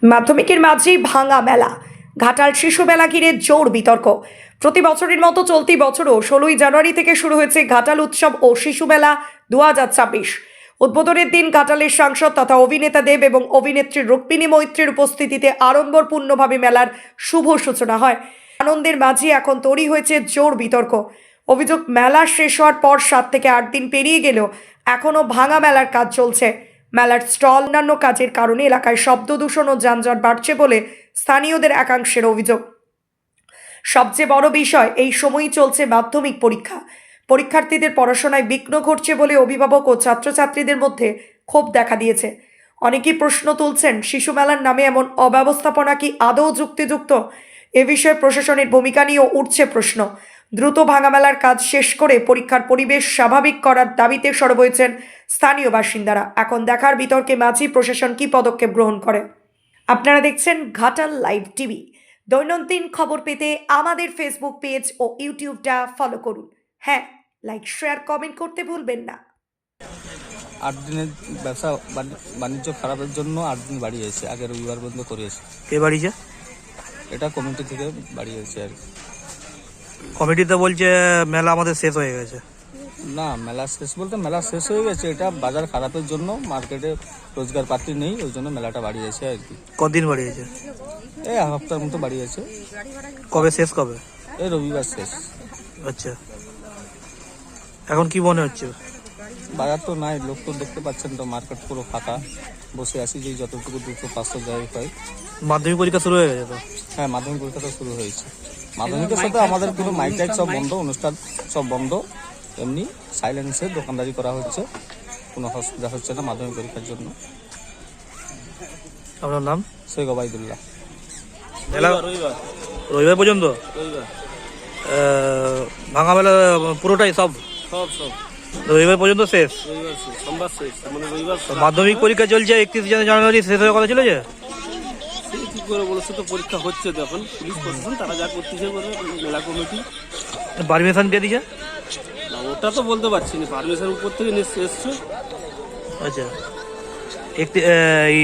মাধ্যমিকের মাঝেই ভাঙা মেলা, ঘাটাল শিশু মেলা ঘিরে জোর বিতর্ক। প্রতি বছরের মতো চলতি বছরও 16ই জানুয়ারি থেকে শুরু হয়েছে ঘাটাল উৎসব ও শিশু মেলা 2026। উদ্বোধনের দিন ঘাটালের সাংসদ তথা অভিনেতা দেব এবং অভিনেত্রী রুক্মিণী মৈত্রীর উপস্থিতিতে আড়ম্বরপূর্ণভাবে মেলার শুভ সূচনা হয়। আনন্দের মাঝে এখন তৈরি হয়েছে জোর বিতর্ক। অভিযোগ, মেলা শেষ হওয়ার পর 7 থেকে 8 দিন পেরিয়ে গেলেও এখনও ভাঙা মেলার কাজ চলছে। মেলার স্টল, অন্যান্য কাজের কারণে এলাকায় শব্দ দূষণ ও যানজট বাড়ছে বলে স্থানীয়দের একাংশের অভিযোগ। সবচেয়ে বড় বিষয়, এই সময়ই চলছে মাধ্যমিক পরীক্ষা। পরীক্ষার্থীদের পড়াশোনায় বিঘ্ন ঘটছে বলে অভিভাবক ও ছাত্রছাত্রীদের মধ্যে ক্ষোভ দেখা দিয়েছে। অনেকেই প্রশ্ন তুলছেন, শিশু মেলার নামে এমন অব্যবস্থাপনা কি আদৌ যুক্তিযুক্ত? এ বিষয়ে প্রশাসনের ভূমিকা নিয়েও উঠছে প্রশ্ন। দ্রুত ভাঙা মেলার কাজ শেষ করে পরীক্ষার পরিবেশ স্বাভাবিক করার দাবিতে সরব হয়েছেন স্থানীয় বাসিন্দারা। এখন দেখার বিতর্কে মাঝি প্রশাসন কি পদক্ষেপ গ্রহণ করে। আপনারা দেখছেন ঘাটাল লাইভ টিভি। দৈনন্দিন খবর পেতে আমাদের ফেসবুক পেজ ও ইউটিউবটা ফলো করুন। হ্যাঁ, লাইক, শেয়ার, কমেন্ট করতে ভুলবেন না। 8 দিনের ব্যবসা বাণিজ্য খারাপের জন্য 8 দিন বাড়িয়েছে, আগে রবিবার বন্ধ করেছে। কে বাড়িয়েছে? এটা কমিটি থেকে বাড়িয়েছে আর কি। কমিটিতে বলছে মেলা আমাদের শেষ হয়ে গেছে। না, মেলা শেষ বলতে মেলা শেষ হয়ে গেছে, এটা বাজার খারাপের জন্য, মার্কেটে রোজগার পাতি নেই, ওই জন্য মেলাটা বাড়িয়েছে আর কি। কদিন বাড়িয়েছে? এই হপ্তার মতো বাড়িয়েছে। কবে শেষ কবে? এই রবিবার শেষ। আচ্ছা, এখন কি মনে হচ্ছে? বাজার তো নাই, লোক তো দেখতে পাচ্ছেন তো, মার্কেট পুরো ফাঁকা। বসে আছি যে যতটুকু 200-500 জায়গায় পাই। মাধ্যমিক পরীক্ষা শুরু হয়ে গেছে তো? হ্যাঁ, মাধ্যমিক পরীক্ষা তো শুরু হয়েছে। মাধ্যমিকের সাথে আমাদের পুরো মাইক টাইক সব বন্ধ, অনুষ্ঠান সব বন্ধ, এমনি সাইলেন্সে দোকানদারি করা হচ্ছে, কোনো অসুবিধা হচ্ছে না মাধ্যমিক পরীক্ষার জন্য। আপনার নাম? শেখ ওবায়দুল্লাহ। মেলা রবিবার পর্যন্ত? ভাঙা মেলা পুরোটাই সব রবিবার পর্যন্ত শেষ? মাধ্যমিক পরীক্ষা চলছে, 31 জানুয়ারি শেষ হওয়ার কথা ছিল যে। কি করে বলেছে তো, পরীক্ষা হচ্ছে তখন পুলিশ প্রশাসন তারা যা করতেছে করে, মেলা কমিটি পারমিশন কে দিয়েছে? না ওটা তো বলতে পারছি না, পারমিশন উপর থেকে নিশ্চয় এসছে। আচ্ছা, এই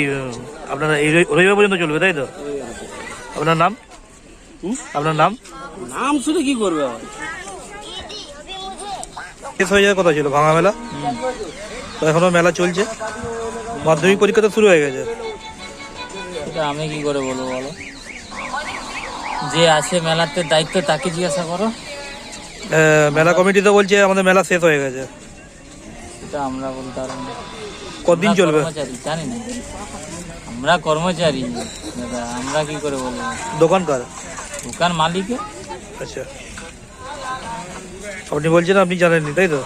আপনার এই রবিবার পর্যন্ত চলবে তাই তো? আপনার নাম? আপনার নাম? নাম শুনে কি করবে আবার? শেষ হয়ে যাওয়ার কথা ছিল ভাঙা মেলা, তো এখনো মেলা চলছে। মাধ্যমিক পরীক্ষা তো শুরু হয়ে গেছে। এটা আমি কি করে বলবো বলো? যে আছে মেলাতে দায়িত্ব তাকে জিজ্ঞাসা করো। মেলা কমিটি তো বলছে আমাদের মেলা শেষ হয়ে গেছে। এটা আমরা বলতে পারবো না। কতদিন চলবে জানি না, আমরা কর্মচারী দাদা, আমরা কি করে বলবো? দোকানকার? দোকান মালিকে। আচ্ছা, আপনি বলছেন আপনি জানেননি তাই তো?